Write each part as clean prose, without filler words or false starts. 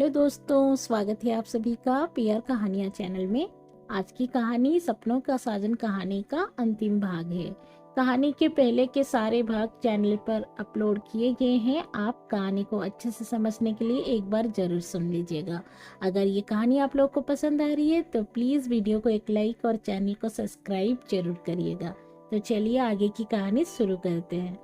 Hello दोस्तों, स्वागत है आप सभी का पीआर कहानियाँ चैनल में। आज की कहानी सपनों का साजन कहानी का अंतिम भाग है। कहानी के पहले के सारे भाग चैनल पर अपलोड किए गए हैं। आप कहानी को अच्छे से समझने के लिए एक बार जरूर सुन लीजिएगा। अगर ये कहानी आप लोग को पसंद आ रही है तो प्लीज़ वीडियो को एक लाइक और चैनल को सब्सक्राइब जरूर करिएगा। तो चलिए आगे की कहानी शुरू करते हैं।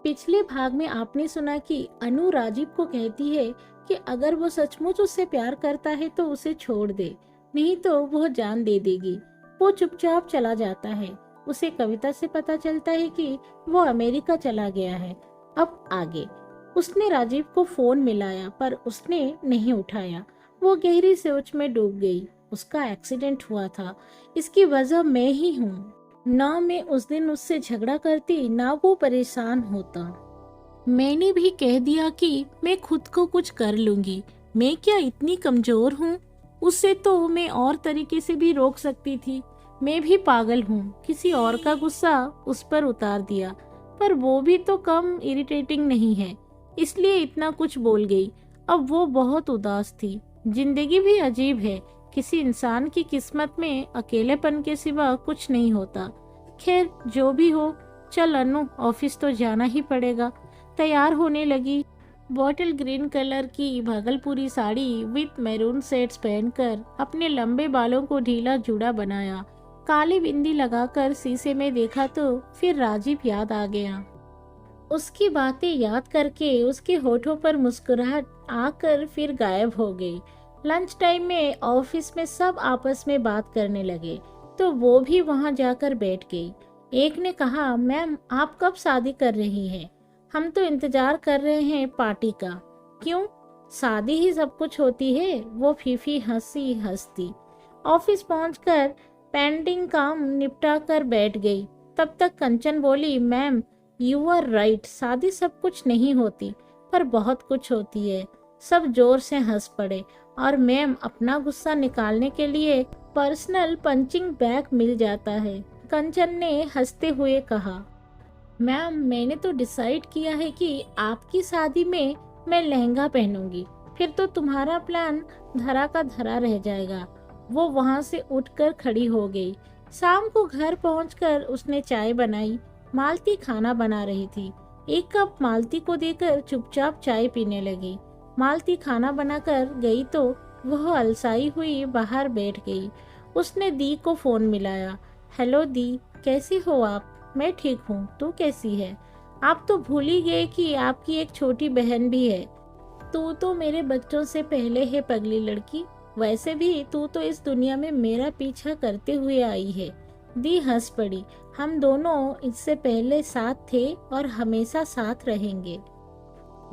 पिछले भाग में आपने सुना कि अनु राजीव को कहती है कि अगर वो सचमुच उससे प्यार करता है तो उसे छोड़ दे, नहीं तो वो जान दे देगी। वो चुपचाप चला जाता है। उसे कविता से पता चलता है कि वो अमेरिका चला गया है। अब आगे। उसने राजीव को फोन मिलाया पर उसने नहीं उठाया। वो गहरी सोच में डूब गई। उसका एक्सीडेंट हुआ था, इसकी वजह मैं ही हूँ। ना मैं उस दिन उससे झगड़ा करती, ना वो परेशान होता। मैंने भी कह दिया कि मैं खुद को कुछ कर लूंगी। मैं क्या इतनी कमजोर हूँ? उससे तो मैं और तरीके से भी रोक सकती थी। मैं भी पागल हूँ, किसी और का गुस्सा उस पर उतार दिया। पर वो भी तो कम इरिटेटिंग नहीं है, इसलिए इतना कुछ बोल गई। अब वो बहुत उदास थी। जिंदगी भी अजीब है। किसी इंसान की किस्मत में अकेलेपन के सिवा कुछ नहीं होता। खैर जो भी हो, चल अनु, ऑफिस तो जाना ही पड़ेगा। तैयार होने लगी। बॉटल ग्रीन कलर की भागलपुरी साड़ी विथ मैरून सेट्स पहनकर अपने लंबे बालों को ढीला जूड़ा बनाया। काली बिंदी लगाकर शीशे में देखा तो फिर राजीव याद आ गया। उसकी बातें याद करके उसके होठों पर मुस्कुराहट आकर फिर गायब हो गई। लंच टाइम में ऑफिस में सब आपस में बात करने लगे तो वो भी वहां जाकर बैठ गई। एक ने कहा, मैम आप कब शादी कर रही हैं? हम तो इंतजार कर रहे हैं पार्टी का। क्यों, शादी ही सब कुछ होती है? वो फीफी हंसती। ऑफिस पहुंचकर पेंडिंग काम निपटा कर बैठ गई। तब तक कंचन बोली, मैम यू आर राइट, शादी सब कुछ नहीं होती पर बहुत कुछ होती है। सब जोर से हंस पड़े और मैम अपना गुस्सा निकालने के लिए पर्सनल पंचिंग बैग मिल जाता है। कंचन ने हंसते हुए कहा, मैम मैंने तो डिसाइड किया है कि आपकी शादी में मैं लहंगा पहनूंगी। फिर तो तुम्हारा प्लान धरा का धरा रह जाएगा। वो वहां से उठकर खड़ी हो गई। शाम को घर पहुंचकर उसने चाय बनाई। मालती खाना बना रही थी। एक कप मालती को देकर चुपचाप चाय पीने लगी। मालती खाना बनाकर गई तो वह अलसाई हुई बाहर बैठ गई। उसने दी को फोन मिलाया। हेलो दी, कैसी हो आप? मैं ठीक हूँ, तू कैसी है? आप तो भूल ही गए कि आपकी एक छोटी बहन भी है। तू तो मेरे बच्चों से पहले है पगली लड़की। वैसे भी तू तो इस दुनिया में मेरा पीछा करते हुए आई है। दी हंस पड़ी। हम दोनों इससे पहले साथ थे और हमेशा साथ रहेंगे।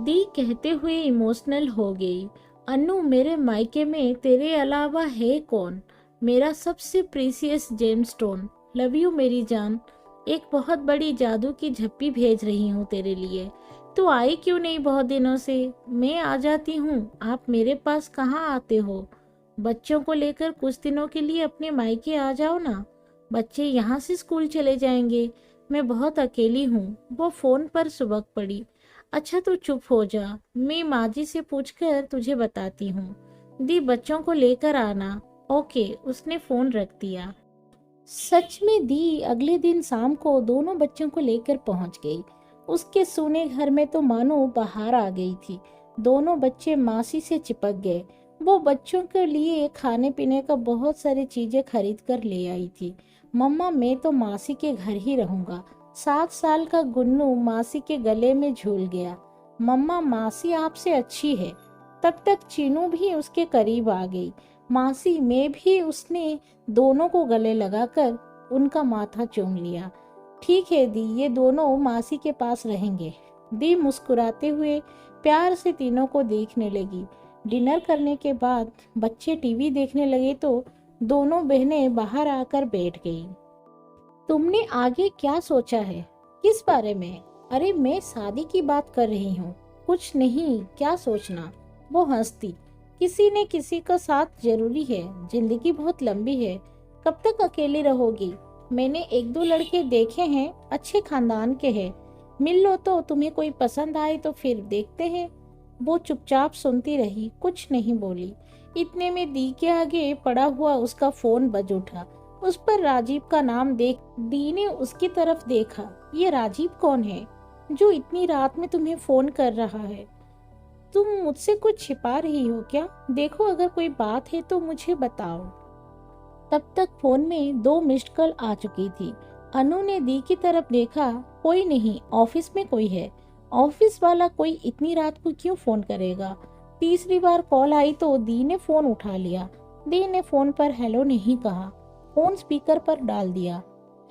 दी कहते हुए इमोशनल हो गई। अनु, मेरे मायके में तेरे अलावा है कौन? मेरा सबसे प्रीसियस जेमस्टोन। लव यू मेरी जान। एक बहुत बड़ी जादू की झप्पी भेज रही हूँ तेरे लिए। तू आई क्यों नहीं बहुत दिनों से? मैं आ जाती हूँ, आप मेरे पास कहाँ आते हो? बच्चों को लेकर कुछ दिनों के लिए अपने मायके आ जाओ ना। बच्चे यहाँ से स्कूल चले जाएंगे। मैं बहुत अकेली हूँ। वो फोन पर सुबक पड़ी। अच्छा तू चुप हो जा, मैं माजी से पूछकर तुझे बताती हूँ। दी, बच्चों को लेकर आना। ओके। उसने फोन रख दिया। सच में दी अगले दिन शाम को दोनों बच्चों को लेकर पहुंच गई। उसके सोने घर में तो मानो बाहर आ गई थी। दोनों बच्चे मासी से चिपक गए। वो बच्चों के लिए खाने पीने का बहुत सारी चीजें खरीद कर ले आई थी। मम्मा मैं तो मासी के घर ही रहूंगा। 7 साल का गुन्नू मासी के गले में झूल गया। मम्मा मासी आपसे अच्छी है। तब तक चीनू भी उसके करीब आ गई। मासी में भी। उसने दोनों को गले लगाकर उनका माथा चूम लिया। ठीक है दी, ये दोनों मासी के पास रहेंगे। दी मुस्कुराते हुए प्यार से तीनों को देखने लगी। डिनर करने के बाद बच्चे टीवी देखने लगे तो दोनों बहनें बाहर आकर बैठ गईं। तुमने आगे क्या सोचा है? किस बारे में? अरे मैं शादी की बात कर रही हूँ। कुछ नहीं, क्या सोचना। वो हंसती। किसी न किसी का साथ जरूरी है। जिंदगी बहुत लंबी है। कब तक अकेली रहोगी? मैंने 1-2 लड़के देखे हैं, अच्छे खानदान के हैं। मिल लो तो तुम्हें कोई पसंद आए तो फिर देखते हैं। वो चुपचाप सुनती रही, कुछ नहीं बोली। इतने में दी के आगे पड़ा हुआ उसका फोन बज उठा। उस पर राजीव का नाम देख दी ने उसकी तरफ देखा। ये राजीव कौन है जो इतनी रात में तुम्हें फोन कर रहा है? तुम मुझसे कुछ छिपा रही हो क्या? देखो, अगर कोई बात है तो मुझे बताओ। तब तक फोन में 2 मिस्ड कॉल आ चुकी थी। अनु ने दी की तरफ देखा। कोई नहीं, ऑफिस में कोई है। ऑफिस वाला कोई इतनी रात को क्यों फोन करेगा? तीसरी बार कॉल आई तो दी ने फोन उठा लिया। दी ने फोन पर हेलो नहीं कहा, फोन स्पीकर पर डाल दिया।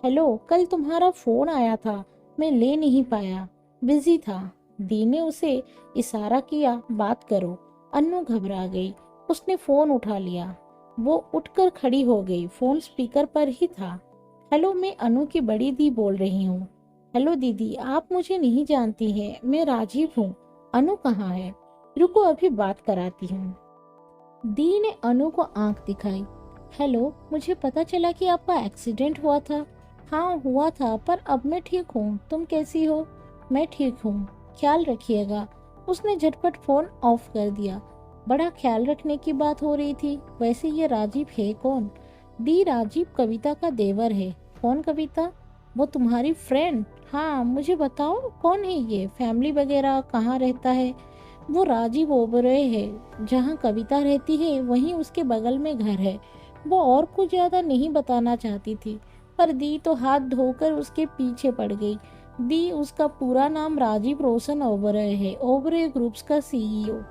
हेलो, कल तुम्हारा फोन आया था, मैं ले नहीं पाया, बिजी था। दी ने उसे इशारा किया, बात करो। अन्नू घबरा गई। उसने फोन उठा लिया। वो उठकर खड़ी हो गई। फोन स्पीकर पर ही था। हेलो, मैं अनु की बड़ी दी बोल रही हूँ। हेलो दीदी, आप मुझे नहीं जानती हैं, मैं राजीव हूँ। अनु कहाँ है? रुको, अभी बात कराती हूँ। दी ने अनु को आंख दिखाई। हेलो, मुझे पता चला कि आपका एक्सीडेंट हुआ था। हाँ हुआ था, पर अब मैं ठीक हूँ। तुम कैसी हो? मैं ठीक हूँ, ख्याल रखिएगा। उसने झटपट फोन ऑफ कर दिया। बड़ा ख्याल रखने की बात हो रही थी। वैसे ये राजीव है कौन? दी, राजीव कविता का देवर है। कौन कविता? वो तुम्हारी फ्रेंड? हाँ, मुझे बताओ कौन है ये, फैमिली वगैरह, कहाँ रहता है? वो राजीव ओबरॉय है। जहाँ कविता रहती है वहीं उसके बगल में घर है। वो और कुछ ज्यादा नहीं बताना चाहती थी, पर दी तो हाथ धोकर उसके पीछे पड़ गई। दी, उसका पूरा नाम राजीव रोशन ओबरॉय है, ओबरॉय ग्रुप्स का सीईओ।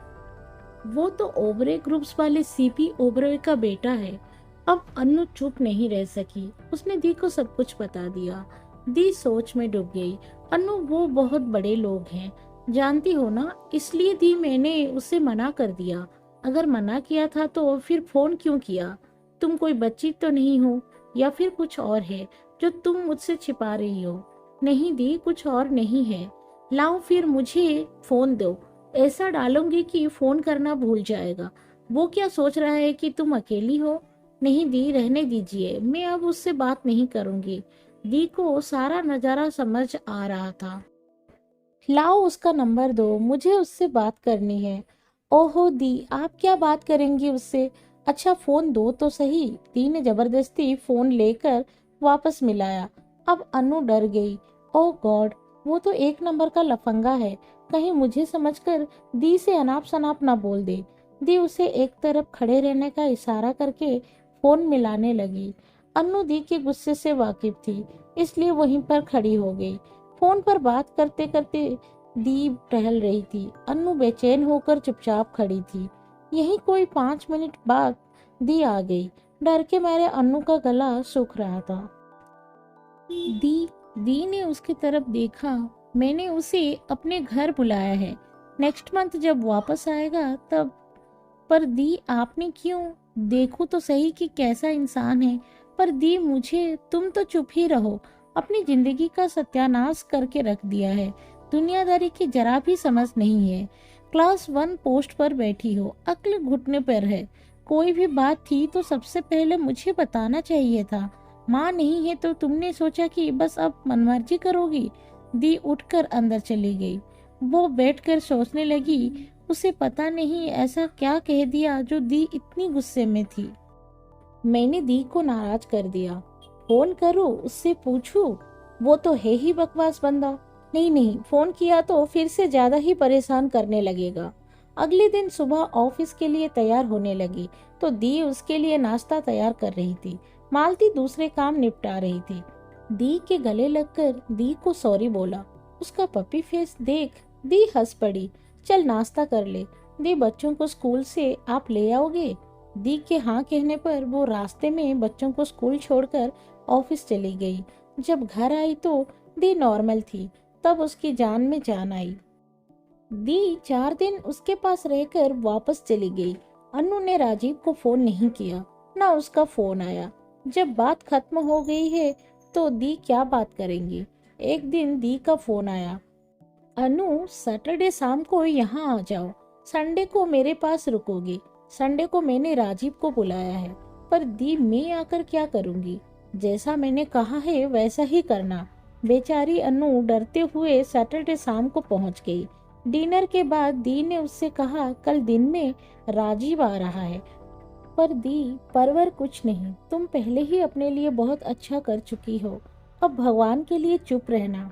वो तो ओबरॉय ग्रुप्स वाले सीपी ओबरॉय का बेटा है। अब अन्नू चुप नहीं रह सकी। उसने दी को सब कुछ बता दिया। दी सोच में डूब गई। अन्नू, वो बहुत बड़े लोग हैं, जानती हो ना, इसलिए दी मैंने उसे मना कर दिया। अगर मना किया था तो फिर फोन क्यों किया? तुम कोई बच्ची तो नहीं हो, या फिर कुछ और है जो तुम मुझसे छिपा रही हो? नहीं दी, कुछ और नहीं है। लाओ फिर मुझे फोन दो, ऐसा डालूंगी कि फोन करना भूल जाएगा। वो क्या सोच रहा है कि तुम अकेली हो? नहीं दी, रहने दीजिए, मैं अब उससे बात नहीं करूंगी। दी को सारा नजारा समझ आ रहा था। लाओ उसका नंबर दो, मुझे उससे बात करनी है। ओहो दी, आप क्या बात करेंगी उससे? अच्छा फोन दो तो सही। दी ने जबरदस्ती फोन लेकर वापस मिलाया। अब अनु डर गई। ओह गॉड, वो तो 1 नंबर का लफंगा है, कहीं मुझे समझकर दी से अनाप शनाप ना बोल दे। दी उसे एक तरफ खड़े रहने का इशारा करके फोन मिलाने लगी। अन्नू दी के गुस्से से वाकिफ थी, इसलिए वहीं पर खड़ी हो गई। फोन पर बात करते करते दी टहल रही थी। अन्नू बेचैन होकर चुपचाप खड़ी थी। यही कोई 5 मिनट बाद दी आ गई। डर के मारे अन्नू का गला सूख रहा था। दी दी ने उसकी तरफ देखा। मैंने उसे अपने घर बुलाया है, नेक्स्ट मंथ जब वापस आएगा तब। पर दी, आपने क्यों? देखो तो सही कि कैसा इंसान है। पर दी, मुझे तुम तो चुप ही रहो। अपनी जिंदगी का सत्यानाश करके रख दिया है, दुनियादारी की जरा भी समझ नहीं है। क्लास 1 पोस्ट पर बैठी हो, अक्ल घुटने पर है। कोई भी बात थी तो सबसे पहले मुझे बताना चाहिए था। माँ नहीं है तो तुमने सोचा कि बस अब मनमर्जी करोगी। दी उठकर अंदर चली गई। वो बैठकर सोचने लगी, उसे पता नहीं ऐसा क्या कह दिया जो दी इतनी गुस्से में थी। मैंने दी को नाराज कर दिया। फोन करूं, उससे पूछूं? वो तो है ही बकवास बंदा। नहीं नहीं, फोन किया तो फिर से ज्यादा ही परेशान करने लगेगा। अगले दिन सुबह ऑफिस के लिए तैयार होने लगी तो दी उसके लिए नाश्ता तैयार कर रही थी। मालती दूसरे काम निपटा रही थी। दी के गले लगकर दी को सॉरी बोला। उसका पपी फेस देख दी हंस पड़ी। चल नाश्ता कर ले। दी, बच्चों को स्कूल से आप ले आओगे? दी के हाँ कहने पर वो रास्ते में बच्चों को स्कूल छोड़कर ऑफिस चली गई। जब घर आई तो दी नॉर्मल थी। तब उसकी जान में जान आई। दी 4 दिन उसके पास रहकर वापस चली गई। अनु ने राजीव को फोन नहीं किया, ना उसका फोन आया। जब बात खत्म हो गई है तो दी क्या बात करेंगी? एक दिन दी का फोन आया। अनु, सैटरडे शाम को यहाँ आ जाओ, संडे को मेरे पास रुकोगी। संडे को मैंने राजीव को बुलाया है। पर दी, मैं आकर क्या करूँगी? जैसा मैंने कहा है वैसा ही करना। बेचारी अनु डरते हुए सैटरडे शाम को पहुँच गई। डिनर के बाद दी ने उससे कहा, कल दिन में राजीव आ रहा है। पर दी, परवर कुछ नहीं, तुम पहले ही अपने लिए बहुत अच्छा कर चुकी हो, अब भगवान के लिए चुप रहना।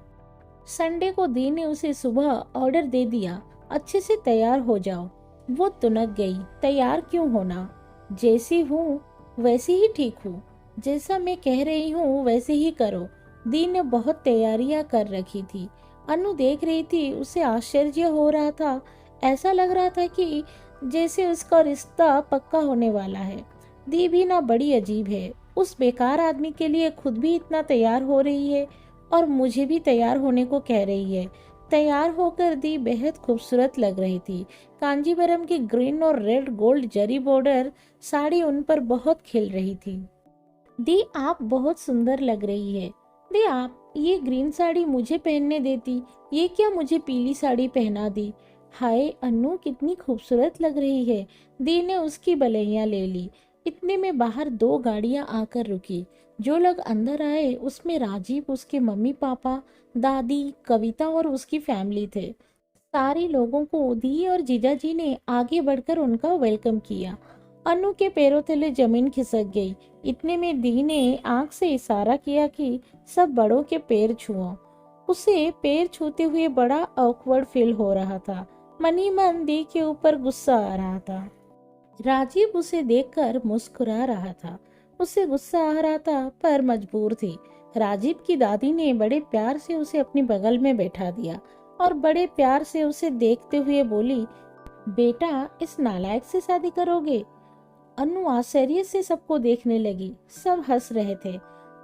संडे को दी ने उसे सुबह ऑर्डर दे दिया, अच्छे से तैयार हो जाओ। वो तुनक गई, तैयार क्यों होना, जैसी हूँ वैसी ही ठीक हूँ, जैसा मैं कह रही हूँ वैसे ही करो। दी ने बहुत तैयारियां कर रखी थी। अनु देख रही थी, उसे आश्चर्य हो रहा था। ऐसा लग रहा था कि जैसे उसका रिश्ता पक्का होने वाला है। दी भी ना बड़ी अजीब है, उस बेकार आदमी के लिए खुद भी इतना तैयार हो रही है और मुझे भी तैयार होने को कह रही है। तैयार होकर दी बेहद खूबसूरत लग रही थी। कांजीवरम की ग्रीन और रेड गोल्ड जरी बॉर्डर साड़ी उन पर बहुत खिल रही थी। दी, आप बहुत सुंदर लग रही है। दी, आप ये ग्रीन साड़ी मुझे पहनने देती, ये क्या मुझे पीली साड़ी पहना दी। हाय अन्नू, कितनी खूबसूरत लग रही है। दी ने उसकी बलैया ले ली। इतने में बाहर दो गाड़ियां आकर रुकी। जो लोग अंदर आए उसमें राजीव, उसके मम्मी पापा, दादी, कविता और उसकी फैमिली थे। सारे लोगों को दी और जीजाजी ने आगे बढ़कर उनका वेलकम किया। अनु के पैरों तले जमीन खिसक गई। इतने में दी ने आंख से इशारा किया कि सब बड़ों के पैर छुओ। उसे पैर छूते हुए बड़ा ऑकवर्ड फील हो रहा था। मन ही मन दी के ऊपर गुस्सा आ रहा था। राजीव उसे देखकर मुस्कुरा रहा था। उसे गुस्सा आ रहा था पर मजबूर थी। राजीव की दादी ने बड़े प्यार से उसे अपनी बगल में बैठा दिया और बड़े प्यार से उसे देखते हुए बोली, बेटा इस नालायक से शादी करोगे। अनु आश्चर्य से सबको देखने लगी। सब हंस रहे थे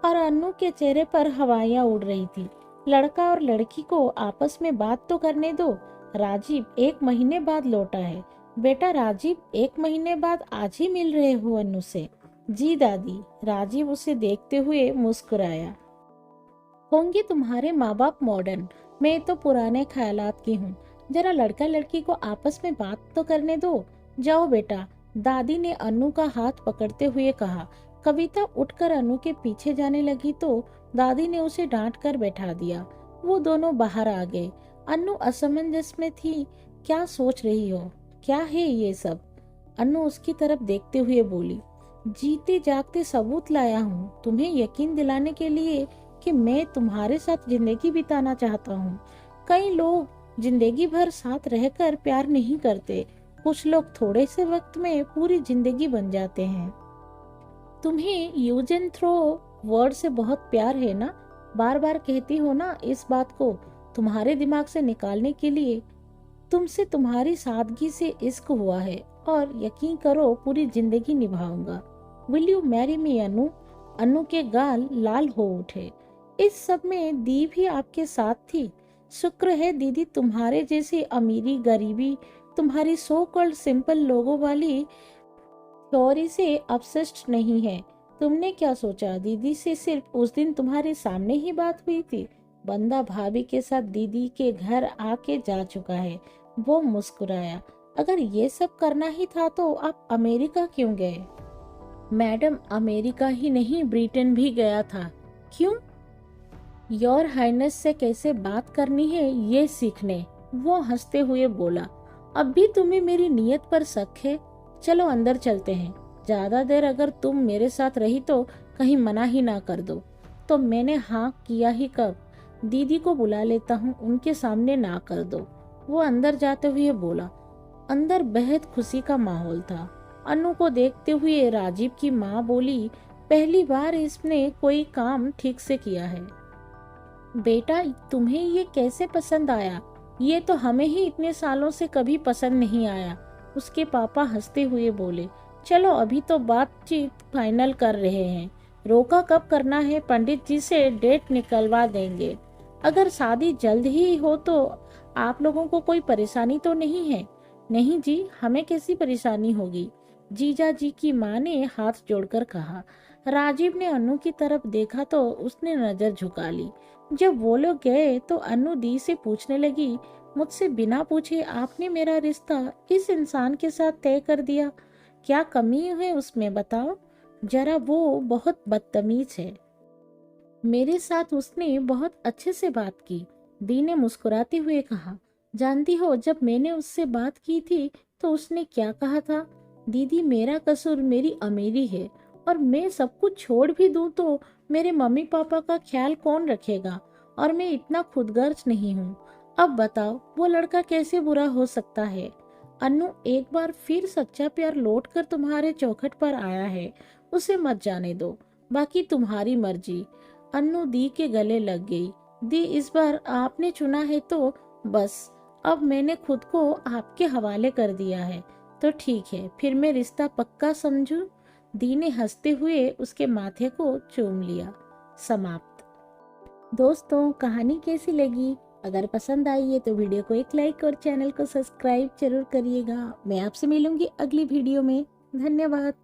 और अनु के चेहरे पर हवाइयां उड़ रही थी। लड़का और लड़की को आपस में बात तो करने दो। राजीव 1 महीने बाद लौटा है। बेटा राजीव, 1 महीने बाद आज ही मिल रहे हो अनु से। जी दादी। राजीव उसे देखते हुए मुस्कुराया। होंगे तुम्हारे माँ बाप मॉडर्न, मैं तो पुराने ख्यालात की हूँ। जरा लड़का लड़की को आपस में बात तो करने दो। जाओ बेटा, दादी ने अनु का हाथ पकड़ते हुए कहा। कविता उठकर अनु के पीछे जाने लगी तो दादी ने उसे डांट कर बैठा दिया। वो दोनों बाहर आ गए। अनु असमंजस में थी। क्या सोच रही हो, क्या है ये सब। अनु उसकी तरफ देखते हुए बोली, जीते जागते सबूत लाया हूँ तुम्हें यकीन दिलाने के लिए कि मैं तुम्हारे साथ जिंदगी बिताना चाहता हूँ। कई लोग जिंदगी भर साथ रहकर प्यार नहीं करते, कुछ लोग थोड़े से वक्त में पूरी जिंदगी बन जाते हैं। तुम्हें यूज एंड थ्रो वर्ड से बहुत प्यार है ना, बार बार कहती हो ना इस बात को तुम्हारे दिमाग से निकालने के लिए। तुमसे तुम्हारी सादगी से इश्क हुआ है और यकीन करो पूरी जिंदगी निभाऊंगा। विल यू मैरी मी अनु। अनु के गाल लाल हो उठे। इस सब में दी भी आपके साथ थी। शुक्र है दीदी तुम्हारे जैसी अमीरी गरीबी, तुम्हारी सो कॉल्ड सिंपल लोगों वाली थ्योरी से ऑब्सेस्ड नहीं है। तुमने क्या सोचा दीदी से सिर्फ उस दिन तुम्हारे सामने ही बात हुई थी। बंदा भाभी के साथ दीदी के घर आके जा चुका है। वो मुस्कुराया। अगर ये सब करना ही था तो आप अमेरिका क्यों गए। मैडम, अमेरिका ही नहीं ब्रिटेन भी गया था। क्यों। योर हाइनेस से कैसे बात करनी है ये सीखने। वो हंसते हुए बोला, अब भी तुम्हें मेरी नीयत पर शक है। चलो अंदर चलते हैं। ज्यादा देर अगर तुम मेरे साथ रही तो कहीं मना ही ना कर दो। तो मैंने हाँ किया ही कब। दीदी को बुला लेता हूँ, उनके सामने ना कर दो। वो अंदर जाते हुए बोला। अंदर बेहद खुशी का माहौल था। अनु को देखते हुए राजीव की माँ बोली, पहली बार इसने कोई काम ठीक से किया है। बेटा तुम्हें ये कैसे पसंद आया, ये तो हमें ही इतने सालों से कभी पसंद नहीं आया। उसके पापा हंसते हुए बोले, चलो अभी तो बातचीत फाइनल कर रहे हैं, रोका कब करना है पंडित जी से डेट निकलवा देंगे। अगर शादी जल्द ही हो तो आप लोगों को कोई परेशानी तो नहीं है। नहीं जी, हमें कैसी परेशानी होगी, जीजा जी की माँ ने हाथ जोड़कर कहा। राजीव ने अनु की तरफ देखा तो उसने नजर झुका ली। जब वो लोग गए तो अनु दी से पूछने लगी, मुझसे बिना पूछे आपने मेरा रिश्ता इस इंसान के साथ तय कर दिया, क्या कमी है उसमें बताओ जरा। वो बहुत बदतमीज है। मेरे साथ उसने बहुत अच्छे से बात की, दी ने मुस्कुराते हुए कहा। जानती हो, जब मैंने उससे बात की थी तो उसने क्या कहा था? दीदी, मेरा कसूर मेरी अमीरी है, और मैं सब कुछ छोड़ भी दूं तो मेरे मम्मी पापा का ख्याल कौन रखेगा? और मैं इतना खुदगर्ज नहीं हूँ। अब बताओ, वो लड़का कैसे बुरा हो सकता है? अन्नू, एक बार फिर सच्चा प्यार लौट कर तुम्हारे चौखट पर आया है, उसे मत जाने दो, बाकी तुम्हारी मर्जी। अन्नू दी के गले लग गई। दी, इस बार आपने चुना है तो बस, अब मैंने खुद को आपके हवाले कर दिया है, तो ठीक है, फिर मैं रिश्ता पक्का समझूं। दी ने हंसते हुए उसके माथे को चूम लिया। समाप्त। दोस्तों, कहानी कैसी लगी? अगर पसंद आई है तो वीडियो को एक लाइक और चैनल को सब्सक्राइब जरूर करिएगा। मैं आपसे मिलूंगी अगली वीडियो में। धन्यवाद।